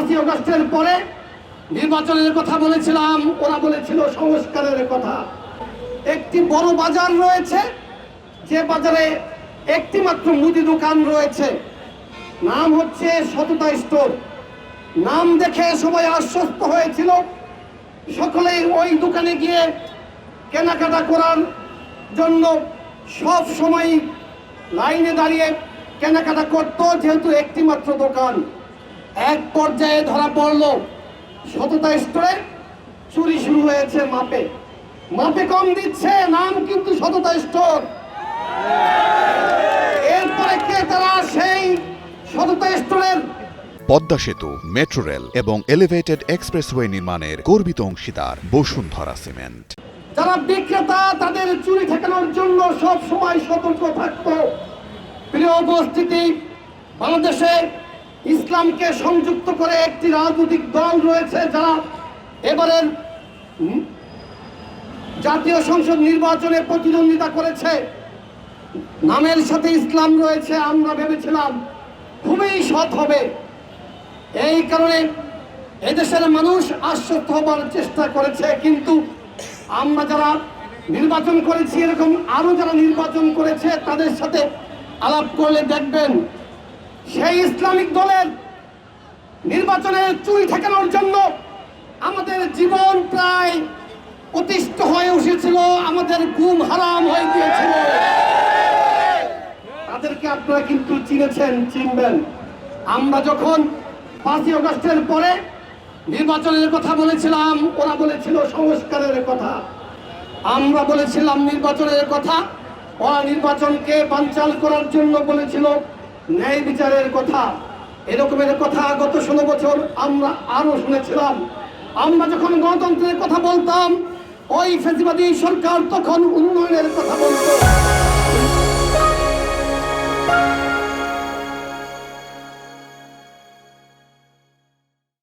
5ই আগস্টের পরে নির্বাচনের কথা বলেছিলাম, ওরা বলেছিল সংস্কারের কথা। একটি বড় বাজার রয়েছে, যে বাজারে একটি মাত্র মুদি দোকান রয়েছে, নাম হচ্ছে সততা স্টোর। নাম দেখে সবাই আশ্বস্ত হয়েছিল, সকলেই ওই দোকানে গিয়ে কেনাকাটা করার জন্য সব সময় লাইনে দাঁড়িয়ে কেনাকাটা করত, যেহেতু একটি মাত্র দোকান। এক পর্যায়ে ধরা পড়ল সততা স্টোরে চুরি শুরু হয়েছে। মাপে মাপে কম দিচ্ছে, নাম কিন্তু সততা স্টোর। এরপরে ক্রেতারা সেই সততা স্টোরের পদ্মা সেতু, মেট্রো রেল এবং এলিভেটেড এক্সপ্রেসওয়ে নির্মাণের গর্বিত অংশীদার বসুন্ধরা সিমেন্ট। যারা বিক্রেতা তাদের চুরি ঠেকানোর জন্য সব সময় সতর্ক থাকতো। প্রিয় উপস্থিতি, বাংলাদেশে ইসলামকে সংযুক্ত করে একটি রাজনৈতিক দল রয়েছে, যারা এবারের জাতীয় সংসদ নির্বাচনে প্রতিদ্বন্দ্বিতা করেছে। নামের সাথে ইসলাম রয়েছে। আমরা ভেবেছিলাম খুবই সৎ হবে, এই কারণে এদেশের মানুষ আশ্বস্ত হবার চেষ্টা করেছে। কিন্তু আমরা যারা নির্বাচন করেছি, এরকম আরো যারা নির্বাচন করেছে, তাদের সাথে আলাপ করলে দেখবেন সেই ইসলামিক দলের নির্বাচনে চুরি ঠেকানোর জন্য আমাদের জীবন প্রায় অতিষ্ঠ হয়ে উঠেছিল, আমাদের ঘুম হারাম হয়ে গিয়েছিল। তাদেরকে আপনারা কিন্তু চিনেছেন, চিনবেন। আমরা যখন 5ই আগস্টের পরে নির্বাচনের কথা বলেছিলাম, ওরা বলেছিল সংস্কারের কথা। আমরা বলেছিলাম নির্বাচনের কথা, ওরা নির্বাচনকে বানচাল করার জন্য বলেছিল ন্যায় বিচারের কথা। এরকমের কথা গত 16 বছর আমরা আরো শুনেছিলাম। আমরা যখন গণতন্ত্রের কথা বলতাম, ওই ফ্যাসিবাদী সরকার তখন উন্নয়নের কথা